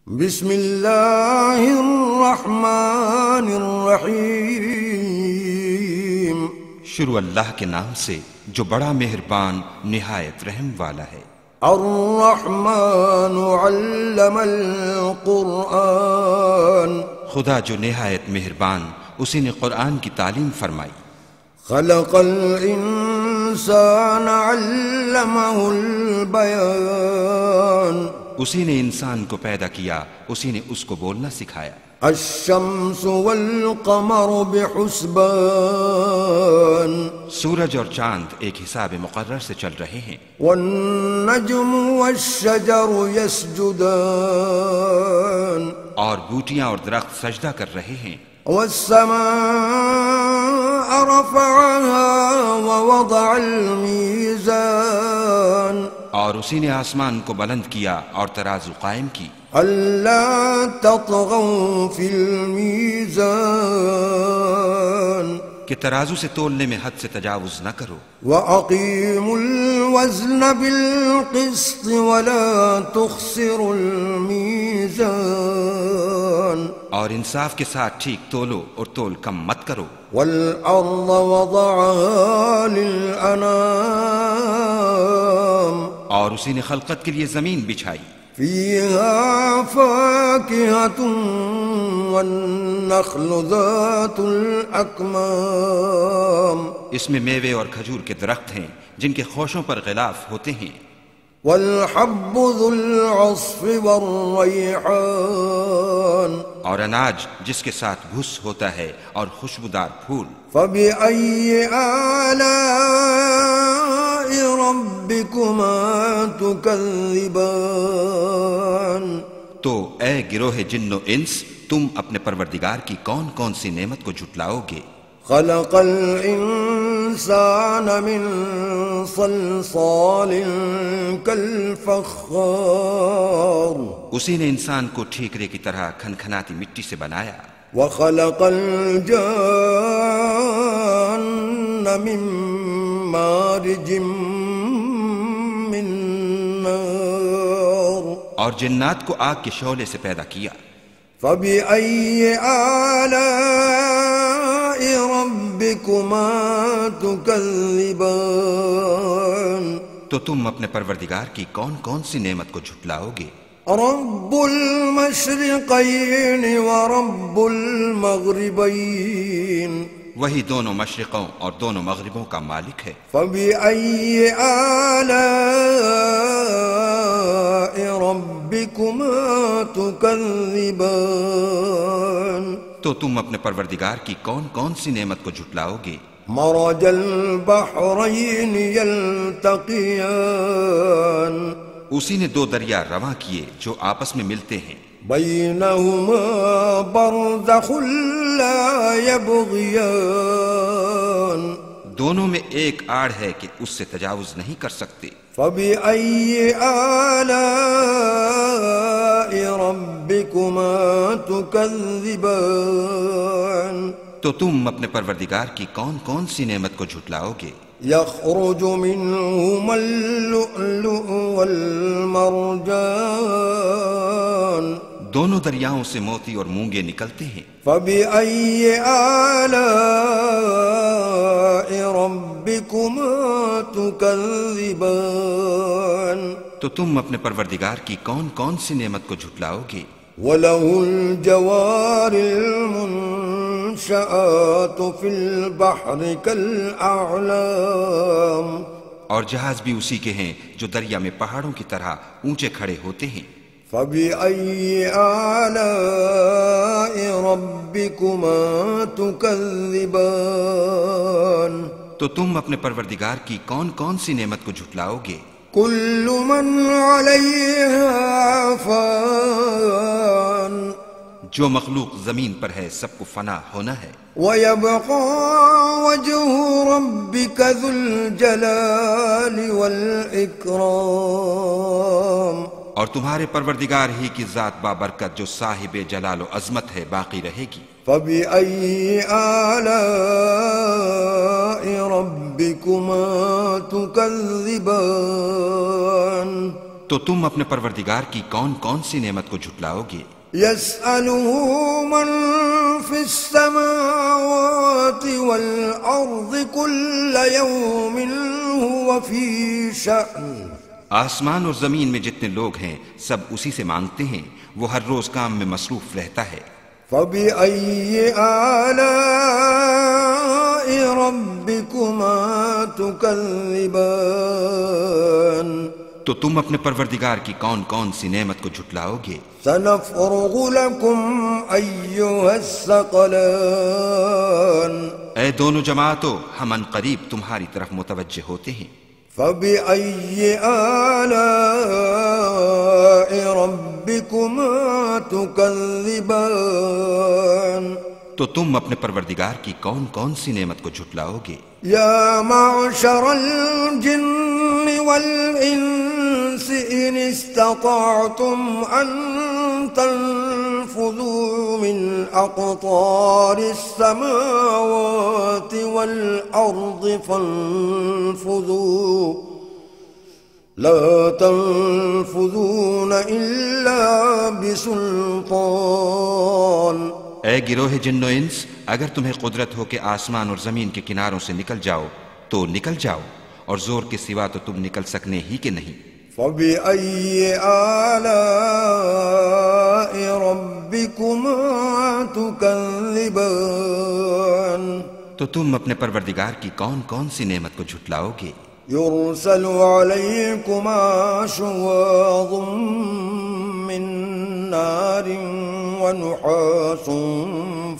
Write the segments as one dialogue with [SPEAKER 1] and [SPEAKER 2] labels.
[SPEAKER 1] بسم اللہ الرحمن الرحیم۔
[SPEAKER 2] شروع اللہ کے نام سے جو بڑا مہربان نہایت رحم والا ہے۔
[SPEAKER 1] الرحمن علم القرآن،
[SPEAKER 2] خدا جو نہایت مہربان اسی نے قرآن کی تعلیم فرمائی۔
[SPEAKER 1] خلق الانسان علمہ البیان،
[SPEAKER 2] اسی نے انسان کو پیدا کیا، اسی نے اس کو بولنا سکھایا۔
[SPEAKER 1] الشمس والقمر بحسبان،
[SPEAKER 2] سورج اور چاند ایک حساب مقرر سے چل رہے ہیں۔
[SPEAKER 1] والنجم والشجر يسجدان،
[SPEAKER 2] اور بوٹیاں اور درخت سجدہ کر رہے ہیں۔
[SPEAKER 1] والسماء رفعها ووضع الميزان،
[SPEAKER 2] اور اسی نے آسمان کو بلند کیا اور ترازو قائم کی۔
[SPEAKER 1] ألا تطغوا في الميزان،
[SPEAKER 2] کہ ترازو سے تولنے میں حد سے تجاوز نہ کرو۔
[SPEAKER 1] وأقيموا الوزن بالقسط ولا تخسروا الميزان،
[SPEAKER 2] اور انصاف کے ساتھ ٹھیک تولو اور تول کم مت کرو۔
[SPEAKER 1] والأرض وضعها للأنام،
[SPEAKER 2] اور اسی نے خلقت کے لیے زمین بچھائی۔
[SPEAKER 1] فيها فاكهة والنخل ذات الأكمام،
[SPEAKER 2] اس میں میوے اور کھجور کے درخت ہیں جن کے خوشوں پر غلاف ہوتے ہیں۔
[SPEAKER 1] والحب ذو العصف والريحان،
[SPEAKER 2] اور اناج جس کے ساتھ بھس ہوتا ہے اور خوشبودار پھول۔
[SPEAKER 1] فبأي آلاء ربكما تكذبان،
[SPEAKER 2] تو اے گروہ جن و انس، تم اپنے پروردگار کی کون کون سی نعمت کو جھٹلاؤ گے؟
[SPEAKER 1] خلق الإنسان من صلصال كالفخار،
[SPEAKER 2] اسی نے انسان کو ٹھیکرے کی طرح کھنکھناتی مٹی سے بنایا۔
[SPEAKER 1] وخلق الجان من مارج من نار،
[SPEAKER 2] اور جنات کو آگ کے شعلے سے پیدا کیا۔
[SPEAKER 1] فبأي آلاء ربكما تكذبان،
[SPEAKER 2] تو تم اپنے پروردگار کی کون کون سی نعمت کو جھٹلاؤ گے؟
[SPEAKER 1] رب المشرقين ورب المغربين،
[SPEAKER 2] وہی دونوں مشرقوں اور دونوں مغربوں کا مالک ہے۔
[SPEAKER 1] فبأي آلاء ربكما تكذبان،
[SPEAKER 2] تو تم اپنے پروردگار کی کون کون سی نعمت کو جھٹلاؤ گے؟
[SPEAKER 1] مرج البحرين يلتقيان،
[SPEAKER 2] اسی نے دو دریا رواں کیے جو آپس میں ملتے ہیں۔
[SPEAKER 1] بينهما برزخ لا يبغيان،
[SPEAKER 2] دونوں میں ایک آڑ ہے کہ اس سے تجاوز نہیں کر سکتے۔
[SPEAKER 1] فبأي آلاء ربكما تكذبان،
[SPEAKER 2] تو تم اپنے پروردگار کی کون کون سی نعمت کو جھٹلاؤ گے؟
[SPEAKER 1] يخرج منهما اللؤلؤ والمرجان،
[SPEAKER 2] دونوں دریاؤں سے موتی اور مونگے نکلتے ہیں۔
[SPEAKER 1] فبأي آلاء ربكما تكذبان،
[SPEAKER 2] تو تم اپنے پروردگار کی کون کون سی نعمت کو جھٹلاؤ گے؟
[SPEAKER 1] وله الجوار المنشآت في البحر كالأعلام،
[SPEAKER 2] اور جہاز بھی اسی کے ہیں جو دریا میں پہاڑوں کی طرح اونچے کھڑے ہوتے ہیں۔
[SPEAKER 1] فبأي آلاء ربكما تكذبان،
[SPEAKER 2] تو تم اپنے پروردگار کی کون کون سی نعمت کو جھٹلاؤ گے؟
[SPEAKER 1] كل من عليها فان،
[SPEAKER 2] جو مخلوق زمین پر ہے سب کو فنا ہونا ہے۔
[SPEAKER 1] ويبقى وجه ربك ذو الجلال والإكرام،
[SPEAKER 2] اور تمہارے پروردگار ہی کی ذات بابرکت جو صاحب جلال و عظمت ہے باقی رہے گی۔
[SPEAKER 1] فبأي آلاء ربكما تكذبان،
[SPEAKER 2] تو تم اپنے پروردگار کی کون کون سی نعمت کو جھٹلاؤ گے؟
[SPEAKER 1] يسأله من في السماوات والأرض كل يوم هو في شأن
[SPEAKER 2] آسمان اور زمین میں جتنے لوگ ہیں سب اسی سے مانگتے ہیں، وہ ہر روز کام میں مصروف رہتا ہے۔
[SPEAKER 1] فبأي آلاء ربكما تكذبان
[SPEAKER 2] تو تم اپنے پروردگار کی کون کون سی نعمت کو جھٹلاؤ گے؟
[SPEAKER 1] سنفرغ لكم أيها الثقلان
[SPEAKER 2] اے دونوں جماعتوں، ہم ان قریب تمہاری طرف متوجہ ہوتے ہیں۔
[SPEAKER 1] فبأي آلاء ربكما تكذبان
[SPEAKER 2] تو تم اپنے پروردگار کی کون کون سی نعمت کو جھٹلاؤ گے؟
[SPEAKER 1] يا معشر الجن والإنس إن استطعتم أن تنفذوا من أقطار السماوات والأرض فانفذوا لا تنفذون إلا بسلطان۔
[SPEAKER 2] اے گروہ جن و انس، اگر تمہیں قدرت ہو کہ آسمان اور زمین کے کناروں سے نکل جاؤ تو نکل جاؤ، اور زور کے سوا تو تم نکل سکنے ہی کے نہیں۔
[SPEAKER 1] فبأي آلاء ربكما تكذبان
[SPEAKER 2] تو تم اپنے پروردگار کی کون کون سی نعمت کو جھٹلاؤ گے؟
[SPEAKER 1] يرسل عليكما شواظ من نار ونحاس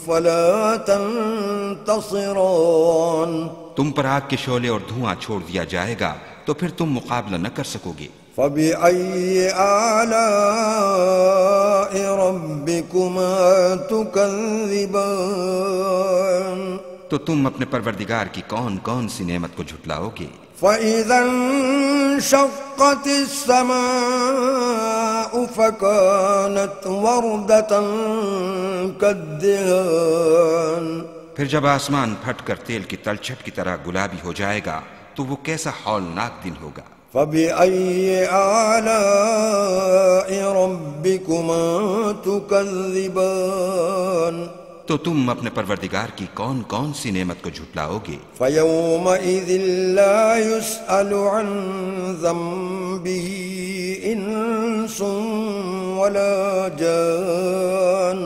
[SPEAKER 1] فلا تنتصران۔
[SPEAKER 2] تم پر آگ کے شعلے اور دھواں چھوڑ دیا جائے گا تو پھر تم مقابلہ نہ کر سکو گے۔
[SPEAKER 1] فبأي آلاء ربكما تكذبان
[SPEAKER 2] تو تم اپنے پروردگار کی کون کون سی نعمت کو جھٹلاؤ گے؟
[SPEAKER 1] فإذا انشقت السماء فكانت وردة كالدهان۔
[SPEAKER 2] پھر جب آسمان پھٹ کر تیل کی تلچھٹ کی طرح گلابی ہو جائے گا تو وہ کیسا ہولناک دن ہوگا۔
[SPEAKER 1] فبأي آلاء ربكما تكذبان
[SPEAKER 2] تو تم اپنے پروردگار کی کون کون سی نعمت کو جھٹلاؤ گے؟
[SPEAKER 1] فيومئذ لا يسأل عن ذنبه إنس ولا جان۔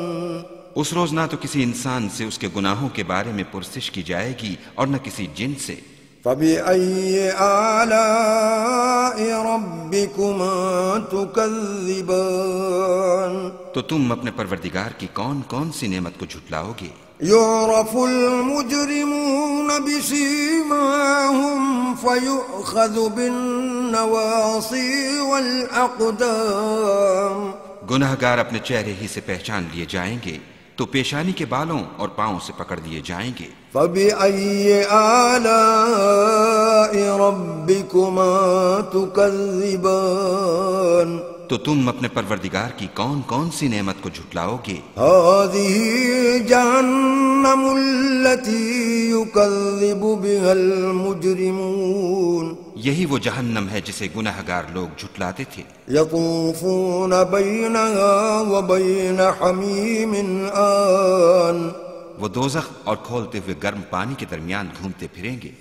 [SPEAKER 2] اس روز نہ تو کسی انسان سے اس کے گناہوں کے بارے میں پرسش کی جائے گی اور نہ کسی جن سے۔
[SPEAKER 1] فبأي آلاء ربكما تكذبان
[SPEAKER 2] تو تم اپنے پروردگار کی کون کون سی نعمت کو جھٹلاؤ گے؟
[SPEAKER 1] يعرف المجرمون بسيماهم فيؤخذ بالنواصي والأقدام۔
[SPEAKER 2] گناہگار اپنے چہرے ہی سے پہچان لیے جائیں گے تو پیشانی کے بالوں اور پاؤں سے پکڑ لیے جائیں گے۔
[SPEAKER 1] فبأي آلاء ربكما تكذبان
[SPEAKER 2] تو تم اپنے پروردگار کی کون کون سی نعمت کو جھٹلاؤ گے؟
[SPEAKER 1] هذه جهنم التي يكذب بها المجرمون۔
[SPEAKER 2] یہی وہ جہنم ہے جسے گناہگار لوگ جھٹلاتے تھے۔
[SPEAKER 1] يطوفون بينها وبين حميم آن۔
[SPEAKER 2] وہ دوزخ اور کھولتے ہوئے گرم پانی کے درمیان گھومتے پھریں گے۔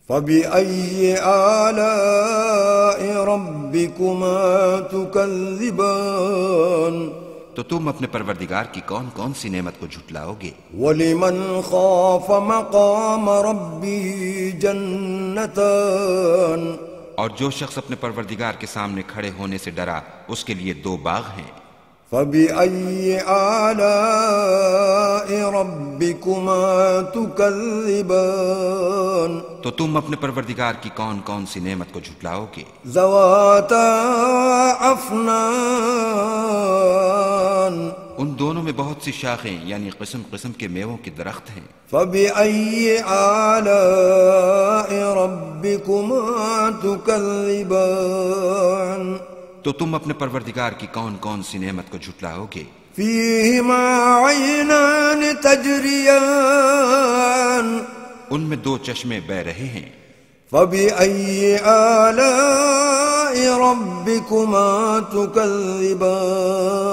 [SPEAKER 1] فبأي آلاء ربكما تكذبان
[SPEAKER 2] تو تم اپنے پروردگار کی کون کون سی نعمت کو جھٹلاؤ گے؟
[SPEAKER 1] ولمن خاف مقام ربه جنتان۔
[SPEAKER 2] اور جو شخص اپنے پروردگار کے سامنے کھڑے ہونے سے ڈرا اس کے لیے دو باغ ہیں۔
[SPEAKER 1] فبأي آلاء ربكما تكذبان
[SPEAKER 2] تو تم اپنے پروردگار کی کون کون سی نعمت کو جھٹلاؤ گے؟
[SPEAKER 1] ذواتا افنان۔
[SPEAKER 2] ان دونوں میں بہت سی شاخیں یعنی قسم قسم کے میووں کے درخت ہیں۔
[SPEAKER 1] فبأي آلاء ربكما تكذبان
[SPEAKER 2] تو تم اپنے پروردگار کی کون کون سی نعمت کو جھٹلاؤ گے؟
[SPEAKER 1] فيهما عينان تجريان۔
[SPEAKER 2] ان میں دو چشمے بہ رہے ہیں۔
[SPEAKER 1] فبأي آلاء ربكما تكذبان